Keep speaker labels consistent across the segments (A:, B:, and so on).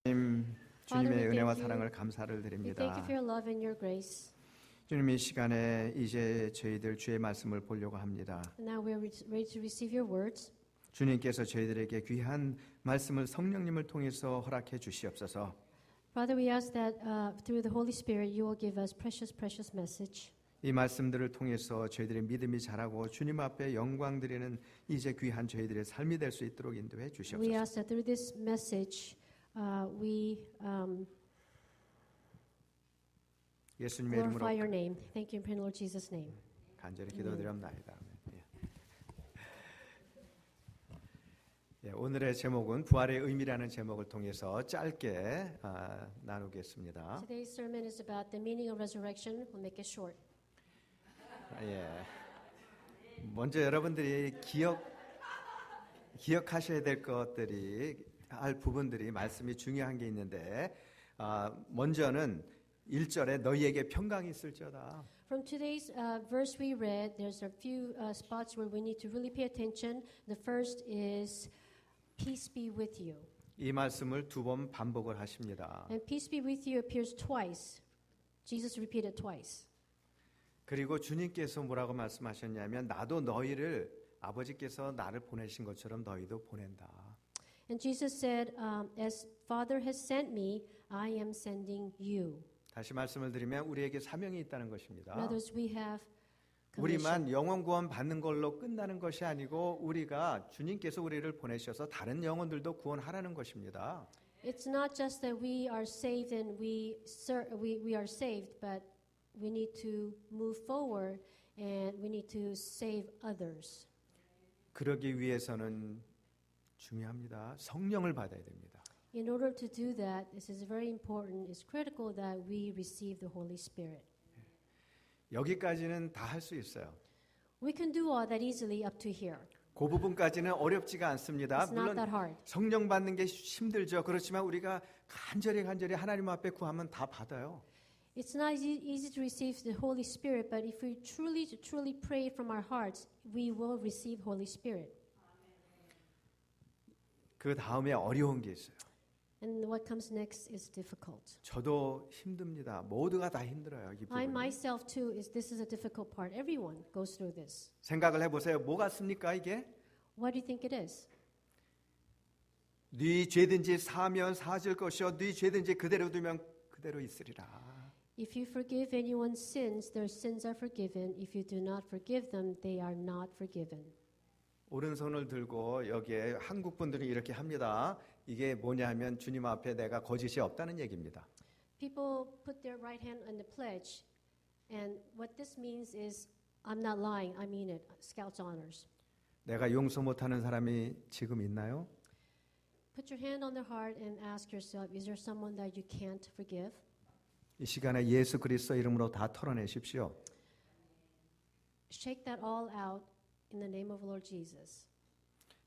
A: 주님의
B: Father, we
A: 은혜와
B: thank you.
A: 사랑을 감사를
B: We thank you
A: 드립니다.
B: for your love and your grace.
A: 주님, 이 시간에 이제 저희들 주의 말씀을 보려고 합니다.
B: And now we are ready to receive your words.
A: 주님께서 저희들에게 귀한 말씀을 성령님을 통해서 허락해 주시옵소서.
B: Father, we ask that through the Holy Spirit you will give us precious message.
A: 이 말씀들을 통해서 저희들의 믿음이 자라고 주님 앞에 영광 드리는 이제 귀한 저희들의 삶이 될 수 있도록 인도해
B: We
A: 주시옵소서.
B: ask that through this message we
A: 예수님의 이름으로
B: glorify your name. Thank you in Lord Jesus' name.
A: 간절히 기도드립니다. 오늘의 제목은 부활의 의미라는 제목을 통해서 짧게 나누겠습니다.
B: Today's sermon is about the meaning of resurrection. We'll make it short.
A: 먼저 여러분들이 기억하셔야 될 것들이 할 부분들이 말씀이 중요한 게 있는데 먼저는 1절에 너희에게 평강이 있을지어다.
B: From today's verse we read, there's a few spots where we need to really pay attention. The first is peace be with you.
A: 이 말씀을 두 번 반복을 하십니다.
B: And peace be with you appears twice. Jesus repeated twice.
A: 그리고 주님께서 뭐라고 말씀하셨냐면 나도 너희를 아버지께서 나를 보내신 것처럼 너희도 보낸다.
B: And Jesus said, as Father has sent me, I am sending you.
A: 다시 말씀을 드리면 우리에게 사명이 있다는
B: In
A: 것입니다.
B: other words, we have commission.
A: 우리만 영혼 구원 받는 걸로 끝나는 것이 아니고 우리가 주님께서 우리를 보내셔서 다른 영혼들도 구원하라는 것입니다.
B: It's not just that we are saved and we are saved, but we need to move forward and we need to save others.
A: 그러기 위해서는 중요합니다. 성령을 받아야 됩니다.
B: In order to do that, this is very important. It's critical that we receive the Holy Spirit.
A: 여기까지는 다 할 수 있어요.
B: We can do all that easily up to here.
A: 그 부분까지는 어렵지가 않습니다.
B: It's not that
A: 물론
B: hard.
A: 성령 받는 게 힘들죠. 그렇지만 우리가 간절히 하나님 앞에 구하면 다 받아요.
B: It's not easy to receive the Holy Spirit, but if we truly pray from our hearts, we will receive Holy Spirit.
A: 그 다음에 어려운 게 있어요.
B: And what comes next is difficult.
A: 저도 힘듭니다. 모두가 다 힘들어요. 이
B: I
A: 부분이.
B: myself too this is a difficult part. Everyone goes through this.
A: 생각을 해보세요. 뭐 같습니까 이게?
B: What do you think it is?
A: 네 죄든지 사면 사질 것이요 네 죄든지 그대로 두면 그대로 있으리라.
B: If you forgive anyone's sins, their sins are forgiven. If you do not forgive them, they are not forgiven.
A: 오른손을 들고 여기에 한국 분들은 이렇게 합니다. 이게 뭐냐 하면 주님 앞에 내가 거짓이 없다는 얘기입니다.
B: People put their right hand on the pledge, and what this means is, I'm not lying, I mean it. Scouts honors.
A: 내가 용서 못하는 사람이 지금 있나요?
B: Put your hand on the heart and ask yourself, is there someone that you can't forgive?
A: 이 시간에 예수 그리스도 이름으로 다 털어내십시오.
B: Shake that all out in the name of Lord Jesus.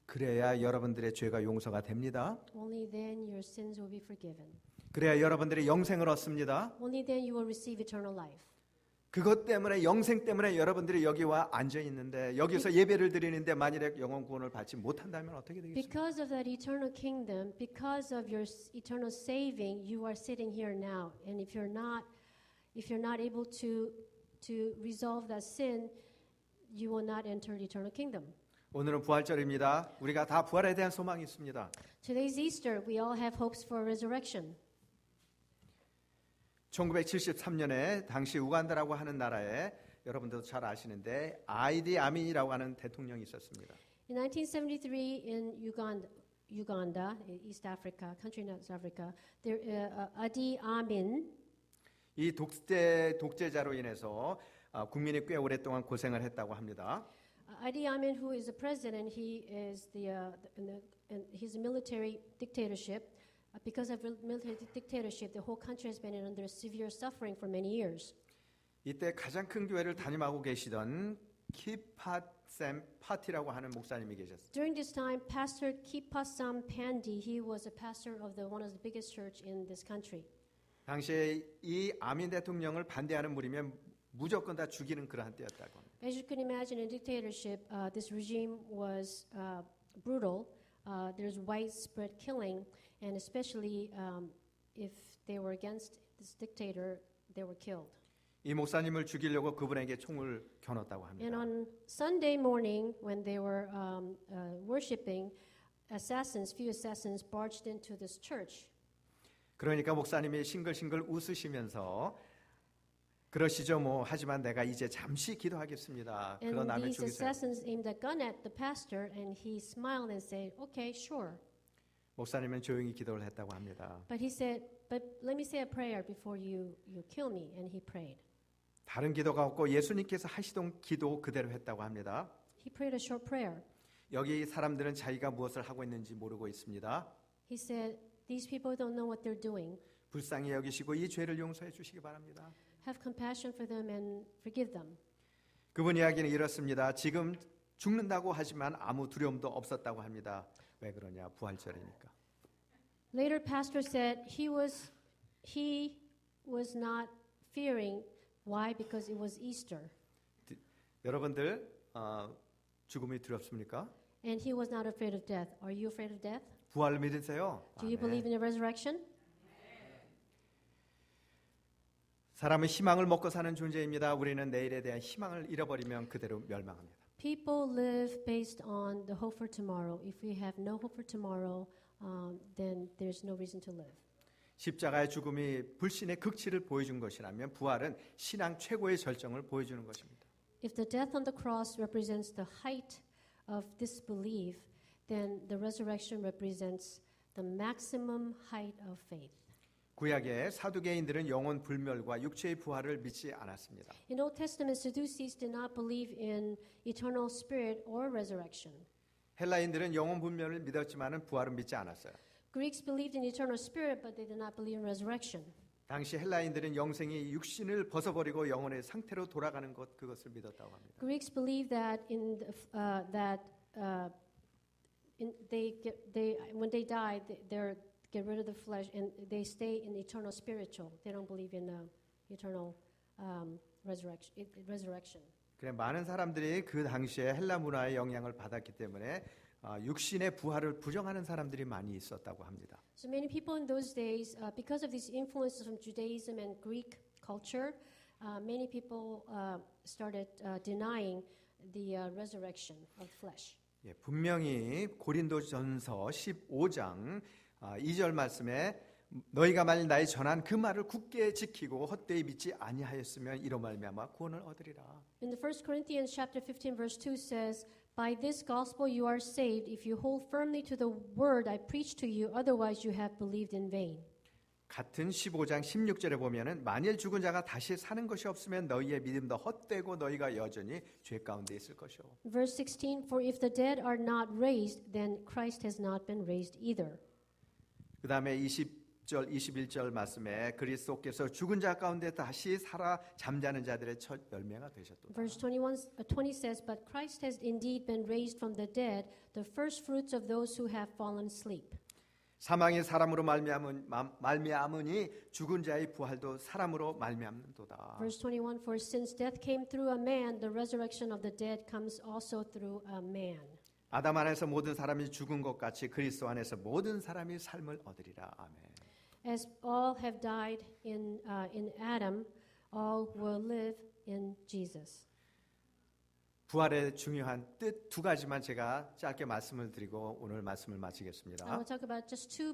A: 그래야 여러분들의 죄가 용서가 됩니다.
B: Only then your sins will be forgiven.
A: 그래야 여러분들이 영생을 얻습니다.
B: Only then you will receive eternal life.
A: 그것 때문에 영생 때문에 여러분들이 여기 와 앉아 있는데 여기서 예배를 드리는데 만일에 영혼 구원을 받지 못한다면 어떻게 되겠습니까?
B: Because of that eternal kingdom, because of your eternal saving, you are sitting here now. And if you're not able to resolve that sin, you will not enter the eternal kingdom.
A: 오늘은 부활절입니다. 우리가 다 부활에 대한 소망이 있습니다.
B: Today's Easter. We all have hopes for resurrection.
A: 1973년에 당시 우간다라고 하는 나라에 여러분들도 잘 아시는데 아이디 아민이라고 하는 대통령이 있었습니다.
B: In 1973, in Uganda, East Africa, country in East Africa, Idi Amin.
A: 이 독재자로 인해서 국민이 꽤 오랫동안 고생을 했다고 합니다.
B: Idi Amin, who is the president, he's a military dictatorship. Because of military dictatorship, the whole country has been under severe suffering for many years.
A: 이때 가장 큰 교회를 담임하고 계시던 키팟샘 파티라고 하는 목사님이 계셨어요.
B: During this time, Pastor Kipasam Pandi, he was a pastor of one of the biggest church in this country.
A: 당시에 이 아민 대통령을 반대하는 무리면 무조건 다 죽이는 그러한 때였다고 합니다.
B: As you can imagine, in dictatorship, this regime was brutal. there's widespread killing, and especially if they were against this dictator, they were killed.
A: 이 목사님을 죽이려고 그분에게 총을 겨눴다고
B: And
A: 합니다.
B: on Sunday morning, when they were worshiping, few assassins barged into this church.
A: 그러니까 목사님이 싱글싱글 웃으시면서 그러시죠 뭐 하지만 내가 이제 잠시 기도하겠습니다.
B: And
A: 그런 다음에
B: these
A: 죽이세요.
B: assassins aimed a gun at the pastor, and he smiled and said, "Okay, sure."
A: 목사님은 조용히 기도를 했다고 합니다.
B: But he said, "But let me say a prayer before you kill me." And he prayed.
A: 다른 기도가 없고 예수님께서 하시던 기도 그대로 했다고 합니다.
B: He prayed a short prayer.
A: 여기 사람들은 자기가 무엇을 하고 있는지 모르고 있습니다.
B: He said, "These people don't know what they're doing.
A: 불쌍히 여기시고 이 죄를 용서해 주시기 바랍니다.
B: Have compassion for them and forgive them."
A: 그분 이야기는 이렇습니다. 지금 죽는다고 하지만 아무 두려움도 없었다고 합니다. 왜 그러냐? 부활절이니까.
B: Later, pastor said he was not fearing. Why? Because it was Easter.
A: 여러분들 죽음이 두렵습니까?
B: And he was not afraid of death. Are you afraid of death?
A: 부활을 믿으세요?
B: Do you
A: 아멘.
B: believe in the resurrection?
A: 사람은 희망을 먹고 사는 존재입니다. 우리는 내일에 대한 희망을 잃어버리면 그대로 멸망합니다.
B: People live based on the hope for tomorrow. If we have no hope for tomorrow, then there's no reason to live.
A: 십자가의 죽음이 불신의 극치를 보여준 것이라면 부활은 신앙 최고의 절정을 보여주는 것입니다.
B: If the death on the cross represents the height of disbelief, then the resurrection represents the maximum height of faith.
A: 구약의 사두개인들은 영혼 불멸과 육체의 부활을 믿지 않았습니다.
B: In Old Testament, Sadducees did not believe in eternal spirit or resurrection.
A: 헬라인들은 영혼 불멸을 믿었지만은 부활은 믿지 않았어요.
B: Greeks believed in eternal spirit, but they did not believe in resurrection.
A: 당시 헬라인들은 영생이 육신을 벗어버리고 영혼의 상태로 돌아가는 것 그것을 믿었다고 합니다.
B: Greeks believe that when they die, they get rid of the flesh and they stay in eternal spiritual. They don't believe in eternal resurrection.
A: 그래 많은 사람들이 그 당시에 헬라 문화의 영향을 받았기 때문에 육신의 부활을 부정하는 사람들이 많이 있었다고 합니다.
B: So many people in those days, because of these influences from Judaism and Greek culture, many people started denying the resurrection of flesh.
A: 예, 분명히 고린도전서 15장 2절 말씀에 너희가 만일 나의 전한 그 말을 굳게 지키고 헛되이 믿지 아니하였으면 이로 말미암아 구원을 얻으리라.
B: In the 1 Corinthians chapter 15 verse 2 says, "By this gospel you are saved if you hold firmly to the word I preached to you, otherwise you have believed in vain."
A: 같은 15장 16절에 보면은 만일 죽은 자가 다시 사는 것이 없으면 너희의 믿음도 헛되고 너희가 여전히 죄 가운데 있을 것이오.
B: Verse 16, "For if the dead are not raised, then Christ has not been raised either."
A: 그다음에 20절 21절 말씀에 그리스도께서 죽은 자 가운데 다시 살아 잠자는 자들의 첫 열매가 되셨도다.
B: Verse 20 says, "But Christ has indeed been raised from the dead, the first fruits of those who have fallen asleep."
A: 사망이 사람으로 말미암으니 죽은 자의 부활도 사람으로 말미암는도다.
B: Verse 21, "For since death came through a man, the resurrection of the dead comes also through a man."
A: 아담 안에서 모든 사람이 죽은 것 같이 그리스도 안에서 모든 사람이 삶을 얻으리라. 아멘.
B: As all have died in Adam, all will live in Jesus.
A: 부활의 중요한 뜻 두 가지만 제가 짧게 말씀을 드리고 오늘 말씀을
B: I
A: 마치겠습니다.
B: will talk about just two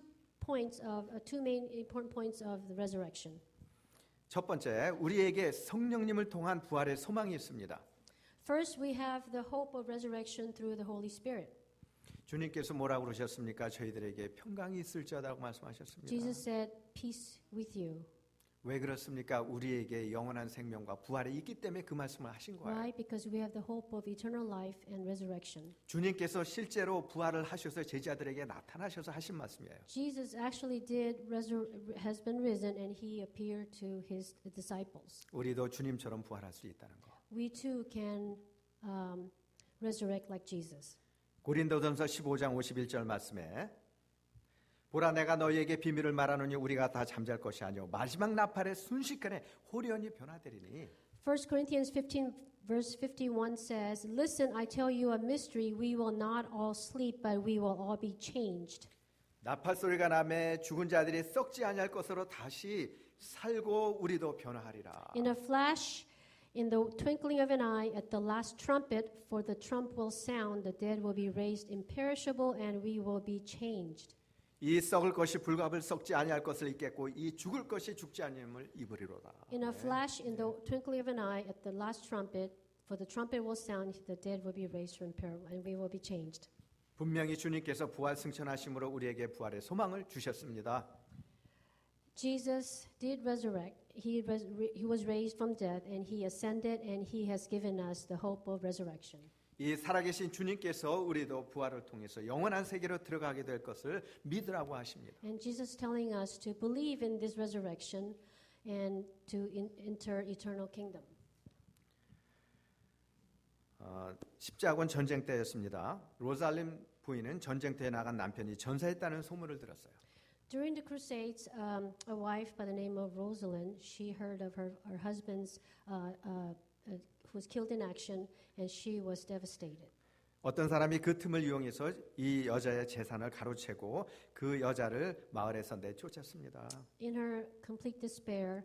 B: main important points of the resurrection.
A: 첫 번째, 우리에게 성령님을 통한 부활의 소망이 있습니다.
B: First, we have the hope of resurrection through the Holy Spirit.
A: 주님께서 뭐라고 그러셨습니까? 저희들에게 평강이 있을지어다고 말씀하셨습니다.
B: Jesus said, "Peace with you."
A: 왜 그렇습니까? 우리에게 영원한 생명과 부활이 있기 때문에 그 말씀을 하신 거예요.
B: Why? Because we have the hope of eternal life and resurrection.
A: 주님께서 실제로 부활을 하셔서 제자들에게 나타나셔서 하신 말씀이에요.
B: Jesus actually has been risen and he appeared to his disciples.
A: 우리도 주님처럼 부활할 수 있다는 거.
B: We too can resurrect like Jesus.
A: 고린도전서 15장 51절 말씀에 보라 내가 너희에게 비밀을 말하노니 우리가 다 잠잘 것이 아니오 마지막 나팔의 순식간에 호련히 변화되리니
B: 1 Corinthians 15 verse 51 says, "Listen, I tell you a mystery. We will not all sleep, but we will all be changed."
A: 나팔 소리가 나매 죽은 자들이 썩지 아니할 것으로 다시 살고 우리도 변화하리라.
B: In a flash, in the twinkling of an eye, at the last trumpet, for the trump will sound, the dead will be raised imperishable, and we will be changed.
A: 이 썩을 것이 불갑을 썩지 아니할 것을 입겠고 이 죽을 것이 죽지 아니함을 입으리로다.
B: In a flash, in the twinkling of an eye, at the last trumpet, for the trumpet will sound, the dead will be raised from peril, and we will be changed.
A: 분명히 주님께서 부활 승천하심으로 우리에게 부활의 소망을 주셨습니다.
B: Jesus did resurrect. He was raised from death, and he ascended, and he has given us the hope of resurrection.
A: 이 살아계신 주님께서 우리도 부활을 통해서 영원한 세계로 들어가게 될 것을 믿으라고 하십니다.
B: And Jesus is telling us to believe in this resurrection and to enter eternal kingdom.
A: 십자군 전쟁 때였습니다. 로살림 부인은 전쟁터에 나간 남편이 전사했다는 소문을 들었어요.
B: During the Crusades, a wife by the name of Rosalind, she heard of her husband's who was killed in action, and she was devastated.
A: 어떤 사람이 그 틈을 이용해서 이 여자의 재산을 가로채고 그 여자를 마을에서 내쫓았습니다.
B: In her complete despair,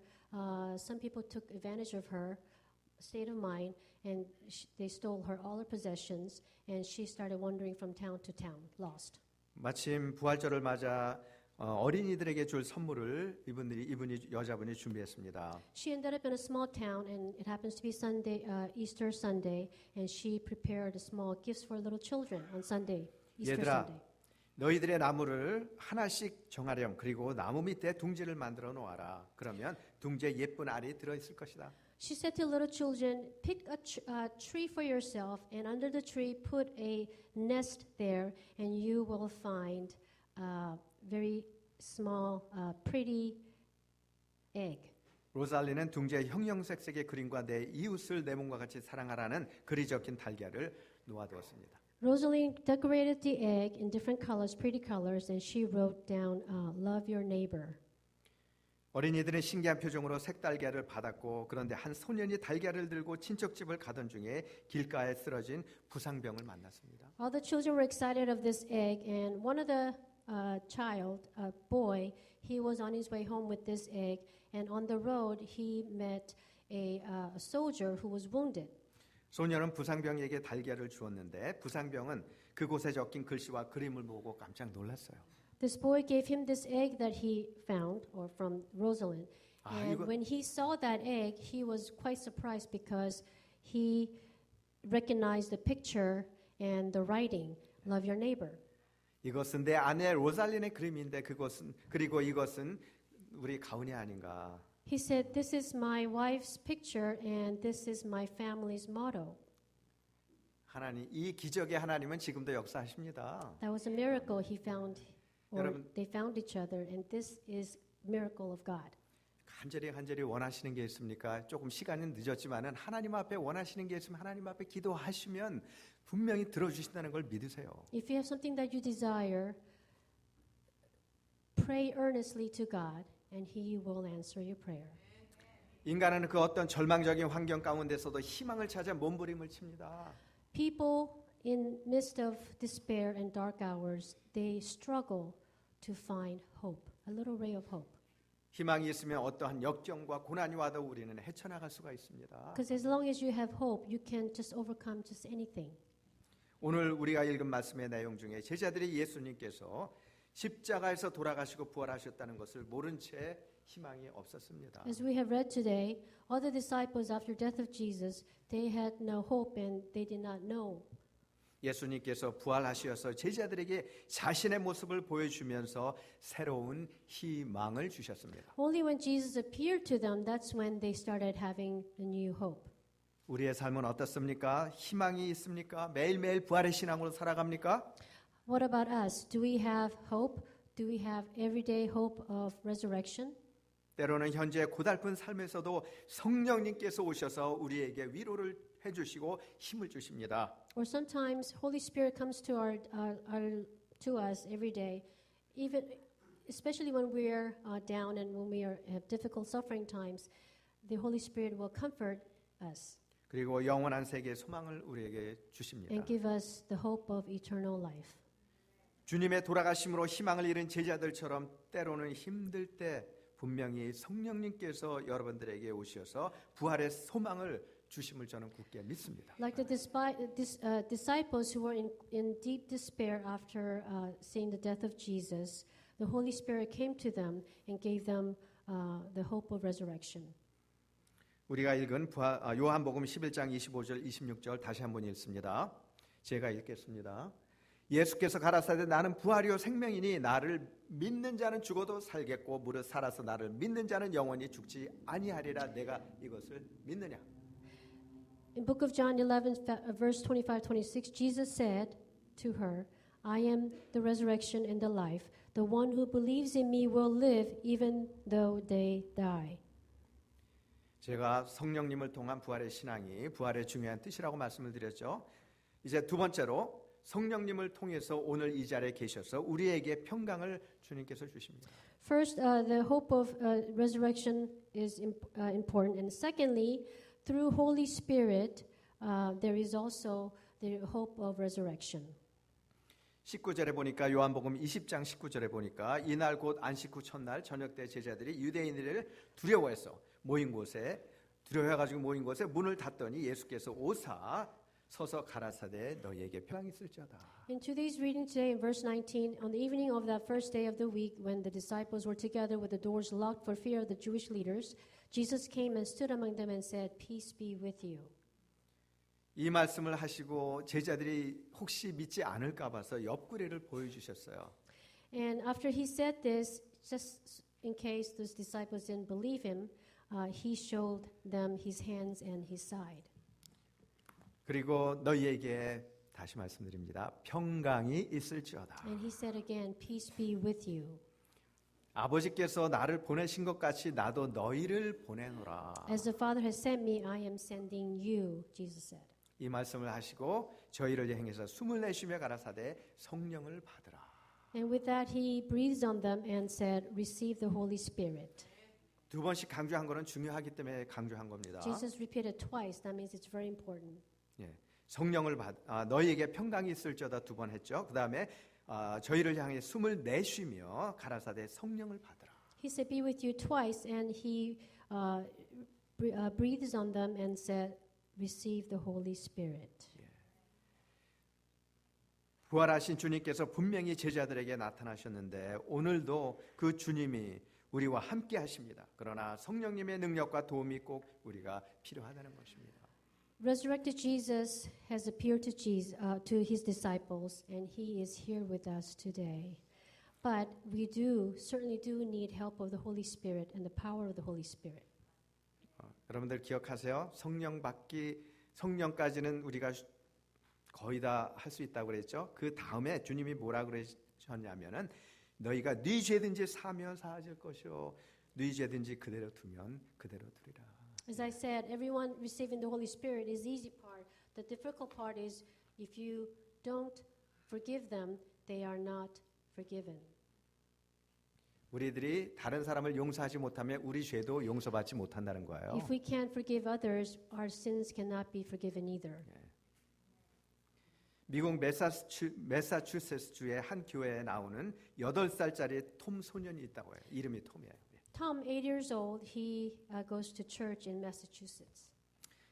B: some people took advantage of her state of mind, and they stole her all her possessions, and she started wandering from town to town, lost.
A: 마침 부활절을 맞아 어린이들에게 줄 선물을 이분이 여자분이 준비했습니다.
B: She ended up in a small town, and it happens to be Sunday, Easter Sunday, and she prepared small gifts for little children on Sunday, Easter
A: 얘들아,
B: Sunday.
A: 너희들의 나무를 하나씩 정하렴. 그리고 나무 밑에 둥지를 만들어 놓아라. 그러면 둥지에 예쁜 알이 들어 있을 것이다.
B: She said to little children, pick a tree for yourself, and under the tree put a nest there, and you will find very small, pretty egg.
A: 로살리는 둥지의 형형색색의 그림과 내 이웃을 내 몸과 같이 사랑하라는 글이 적힌 달걀을 놓아두었습니다.
B: Rosalind decorated the egg in different colors, pretty colors, and she wrote down, love your neighbor.
A: 어린이들은 신기한 표정으로 색달걀을 받았고 그런데 한 소년이 달걀을 들고 친척집을 가던 중에 길가에 쓰러진 부상병을 만났습니다.
B: All the children were excited of this egg, and one of the boy, he was on his way home with this egg, and on the road he met a soldier who was wounded.
A: 소년은 부상병에게 달걀을 주었는데 부상병은 그곳에 적힌 글씨와 그림을 보고 깜짝 놀랐어요.
B: This boy gave him this egg that he found, or from Rosalind. And
A: 이거-
B: when he saw that egg, he was quite surprised because he recognized the picture and the writing, love your neighbor.
A: 이것은 내 아내 로살린의 그림인데 그리고 이것은 우리 가훈이 아닌가.
B: He said, this is my wife's picture and this is my family's motto.
A: 하나님, 이 기적의 하나님은 지금도 역사하십니다.
B: That was a miracle he found, or
A: 여러분-
B: they found each other, and this is miracle of God.
A: 간절히 원하시는 게 있습니까? 조금 시간은 늦었지만은 하나님 앞에 원하시는 게 있으면 하나님 앞에 기도하시면 분명히 들어주신다는 걸 믿으세요.
B: If you have something that you desire, pray earnestly to God, and He will answer your prayer.
A: 인간은 그 어떤 절망적인 환경 가운데서도 희망을 찾아 몸부림을 칩니다.
B: People in midst of despair and dark hours, they struggle to find hope, a little ray of hope.
A: 희망이 있으면 어떠한 역경과 고난이 와도 우리는 헤쳐나갈 수가 있습니다.
B: Because as long as you have hope, you can just overcome just anything.
A: 오늘 우리가 읽은 말씀의 내용 중에 제자들이 예수님께서 십자가에서 돌아가시고 부활하셨다는 것을 모른 채 희망이 없었습니다.
B: As we have read today, all the disciples after death of Jesus, they had no hope and they did not know.
A: 예수님께서 부활하셔서 제자들에게 자신의 모습을 보여주면서 새로운 희망을 주셨습니다.
B: Only when Jesus appeared to them, that's when they started having a new hope.
A: 우리의 삶은 어떻습니까? 희망이 있습니까? 매일매일 부활의 신앙으로 살아갑니까?
B: What about us? Do we have hope? Do we have everyday hope of resurrection?
A: 때로는 현재 고달픈 삶에서도 성령님께서 오셔서 우리에게 위로를 해주시고 힘을 주십니다.
B: Or sometimes Holy Spirit comes to to us every day, even especially when we're down and when we have difficult suffering times. The Holy Spirit will comfort us.
A: 그리고 영원한 세계의 소망을 우리에게 주십니다.
B: and give us the hope of eternal life.
A: 주님의 돌아가심으로 희망을 잃은 제자들처럼 때로는 힘들 때 분명히 성령님께서 여러분들에게 오셔서 부활의 소망을 주심을 저는 굳게 믿습니다.
B: Like the disciples who were in deep despair after seeing the death of Jesus, the Holy Spirit came to them and gave them the hope of resurrection.
A: 우리가 읽은 요한복음 11장 25절 26절 다시 한번 읽습니다. 제가 읽겠습니다. 예수께서 가라사대 나는 부활이요 생명이니 나를 믿는 자는 죽어도 살겠고 무릇 살아서 나를 믿는 자는 영원히 죽지 아니하리라. 내가 이것을 믿느냐?
B: In book of John 11 verse 25-26, Jesus said to her, I am the resurrection and the life. The one who believes in me will live even though they die.
A: 제가 성령님을 통한 부활의 신앙이 부활의 중요한 뜻이라고 말씀을 드렸죠. 이제 두 번째로 성령님을 통해서 오늘 이 자리에 계셔서 우리에게 평강을 주님께서 주십니다.
B: First, the hope of resurrection is important. And secondly, through Holy Spirit, there is also the hope of resurrection.
A: 19절에 보니까 요한복음 20장 19절에 보니까 이날 곧 안식 후 첫날 저녁 때 제자들이 유대인들을 두려워해서 모인 곳에 문을 닫더니 예수께서 오사 서서 가라사대 너희에게 평강이 있을지어다.
B: In today's reading today in verse 19, on the evening of that first day of the week when the disciples were together with the doors locked for fear of the Jewish leaders, Jesus came and stood among them and said, Peace be with you.
A: 이 말씀을 하시고 제자들이 혹시 믿지 않을까 봐서 옆구리를 보여주셨어요.
B: And after he said this, just in case those disciples didn't believe him, he showed them his hands and his side.
A: 그리고 너희에게 다시 말씀드립니다. 평강이 있을지어다.
B: And he said again, Peace be with you.
A: 아버지께서 나를 보내신 것 같이 나도 너희를 보내노라.
B: As the Father has sent me, I am sending you, Jesus said.
A: 이 말씀을 하시고 저희를 향해서 숨을 내쉬며 가라사대 성령을 받으라.
B: And with that, he breathed on them and said, Receive the Holy Spirit.
A: 두 번씩 강조한 거는 중요하기 때문에 강조한 겁니다.
B: Jesus repeated twice. That means it's very important.
A: 예, 성령을 너희에게 평강이 있을지어다 두 번 했죠. 그 다음에 저희를 향해 숨을 내쉬며 가라사대 성령을 받으라.
B: He said, Be with you twice, and he breathes on them and said, Receive the Holy Spirit.
A: 부활하신 주님께서 분명히 제자들에게 나타나셨는데 오늘도 그 주님이 우리와 함께 하십니다. 그러나 성령님의 능력과 도움이 꼭 우리가 필요하다는 것입니다.
B: Resurrected Jesus has appeared to his disciples, and he is here with us today. But we certainly do need help of the Holy Spirit and the power of the Holy Spirit.
A: 여러분들 기억하세요? 성령까지는 우리가 거의 다 할 수 있다고 그랬죠. 그 다음에 주님이 뭐라 그러셨냐면은 너희가 네 죄든지 사면 사하질 것이요 네 죄든지 그대로 두면 그대로 두리라.
B: As I said, everyone receiving the Holy Spirit is the easy part. The difficult part is if you don't forgive them, they are not forgiven.
A: 우리들이 다른 사람을 용서하지 못하면 우리 죄도 용서받지 못한다는 거예요.
B: If we can't forgive others, our sins cannot be forgiven either.
A: 미국 매사추세츠주의 한 교회에 나오는 8살짜리 톰 소년이 있다고 해요. 이름이 톰이에요.
B: Tom, 8 years old, he goes to church in Massachusetts.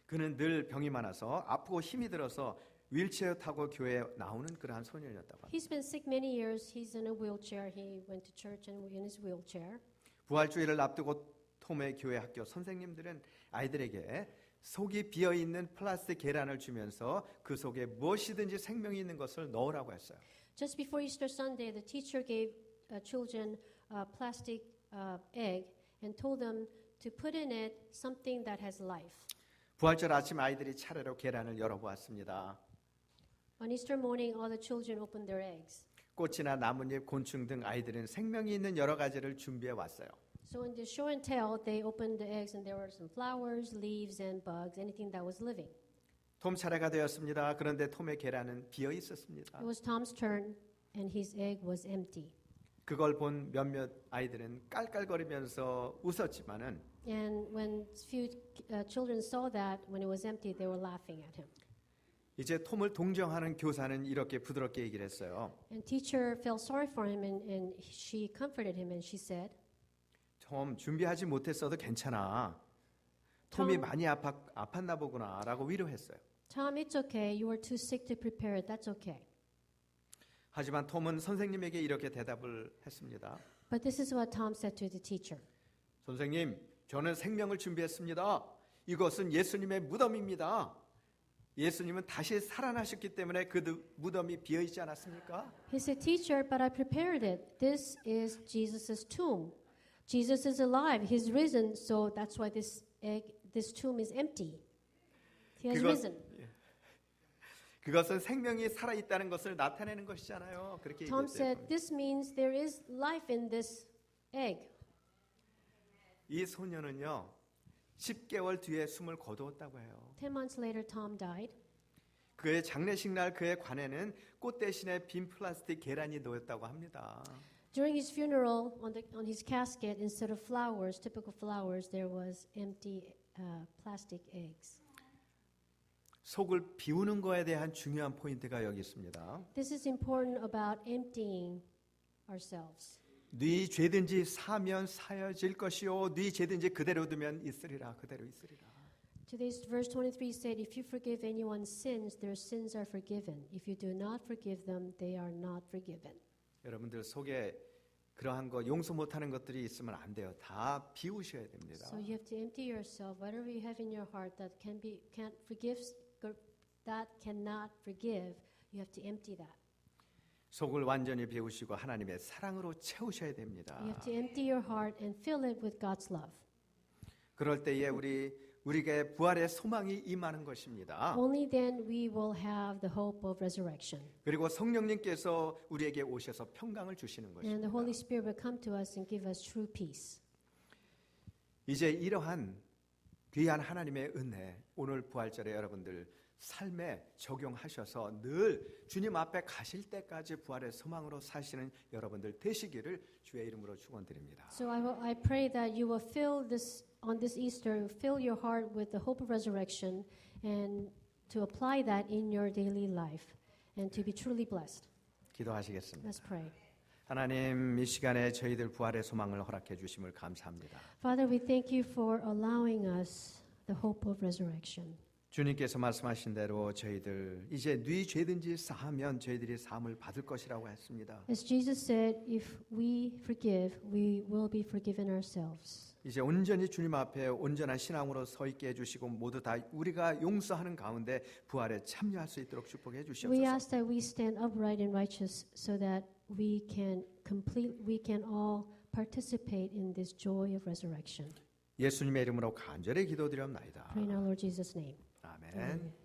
A: 그는 늘 병이 많아서 아프고 힘이 들어서 휠체어 타고 교회에 나오는 그러한 소년이었다고 합니다.
B: He's been sick many years. He's in a wheelchair. He went to church in his wheelchair.
A: 부활주일을 앞두고 톰의 교회 학교 선생님들은 아이들에게 속이 비어있는 플라스틱 계란을 주면서 그 속에 무엇이든지 생명이 있는 것을 넣으라고 했어요.
B: Just before Easter Sunday, the teacher gave children a plastic egg and told them to put in it something that has life.
A: 부활절 아침 아이들이 차례로 계란을 열어보았습니다.
B: On Easter morning, all the children opened their eggs.
A: 꽃이나 나뭇잎, 곤충 등 아이들은 생명이 있는 여러 가지를 준비해 왔어요.
B: So in the show and tell, they opened the eggs and there were some flowers, leaves, and bugs, anything that was living.
A: 톰 차례가 되었습니다. 그런데 톰의 계란은 비어 있었습니다.
B: It was Tom's turn, and his egg was empty.
A: 그걸 본 몇몇 아이들은 깔깔거리면서 웃었지만은
B: And when few children saw that, when it was empty, they were laughing at him.
A: 이제 톰을 동정하는 교사는 이렇게 부드럽게 얘기를 했어요.
B: And teacher felt sorry for him, and she comforted him, and she said,
A: 톰 준비하지 못했어도 괜찮아. 톰이 많이 아팠나 보구나라고 위로했어요.
B: Tom, it's okay. You were too sick to prepare it. That's okay.
A: 하지만 톰은 선생님에게 이렇게 대답을 했습니다.
B: But this is what Tom said to the teacher.
A: 선생님, 저는 생명을 준비했습니다. 이것은 예수님의 무덤입니다. 예수님은 다시 살아나셨기 때문에 그 무덤이 비어 있지 않았습니까?
B: He said, Teacher, but I prepared it. This is Jesus' tomb. Jesus is alive. He's risen, so that's why this tomb is empty. He has risen.
A: 그것은 생명이 살아 있다는 것을 나타내는 것이잖아요. 그렇게
B: Tom
A: 얘기했어요.
B: said, this means there is life in this egg.
A: 이 소녀는요, 10개월 뒤에 숨을 거두었다고 해요.
B: 10 months later, Tom died.
A: 그의 장례식 날 그의 관에는 꽃 대신에 빈 플라스틱 계란이 놓였다고 합니다.
B: During his funeral, on his casket, instead of flowers, typical flowers, there was empty plastic eggs.
A: 속을 비우는 거에 대한 중요한 포인트가 여기 있습니다.
B: This is important about emptying ourselves.
A: 네 죄든지 사면 사여질 것이요 네 죄든지 그대로 두면 있으리라 그대로 있으리라.
B: Today's verse 23 said, If you forgive anyone's sins, their sins are forgiven. If you do not forgive them, they are not forgiven.
A: 여러분들 속에 그러한 거 용서 못하는 것들이 있으면 안 돼요. 다 비우셔야 됩니다.
B: So you have to empty yourself. Whatever you have in your heart that can't forgive, that cannot forgive, you have to empty that.
A: 속을 완전히 비우시고 하나님의 사랑으로 채우셔야 됩니다.
B: You have to empty your heart and fill it with God's love.
A: 그럴 때에 우리에게 부활의 소망이 임하는 것입니다.
B: Only then we will have the hope of resurrection.
A: 그리고 성령님께서 우리에게 오셔서 평강을 주시는
B: And the
A: 것입니다.
B: Holy Spirit will come to us and give us true peace.
A: 이제 이러한 귀한 하나님의 은혜 오늘 부활절에 여러분들 삶에 적용하셔서 늘 주님 앞에 가실 때까지 부활의 소망으로 사시는 여러분들 되시기를 주의 이름으로 축원드립니다.
B: So I pray that you will fill this on this Easter, fill your heart with the hope of resurrection, and to apply that in your daily life, and to be truly blessed.
A: 기도하시겠습니다.
B: Let's pray.
A: 하나님 이 시간에 저희들 부활의 소망을 허락해 주심을 감사합니다.
B: Father, we thank you for allowing us the hope of resurrection.
A: 주님께서 말씀하신 대로 저희들 이제 네 죄든지 사하면 저희들이 사함을 받을 것이라고 했습니다.
B: As Jesus said, if we forgive, we will be forgiven ourselves.
A: 이제 온전히 주님 앞에 온전한 신앙으로 서 있게 해주시고 모두 다 우리가 용서하는 가운데 부활에 참여할 수 있도록 축복해
B: We
A: 주시옵소서.
B: ask that we stand upright and righteous so that we can all participate in this joy of resurrection.
A: 예수님의 이름으로 간절히 기도드리옵나이다.
B: Pray in our Lord Jesus' name.
A: 아멘.
B: Amen.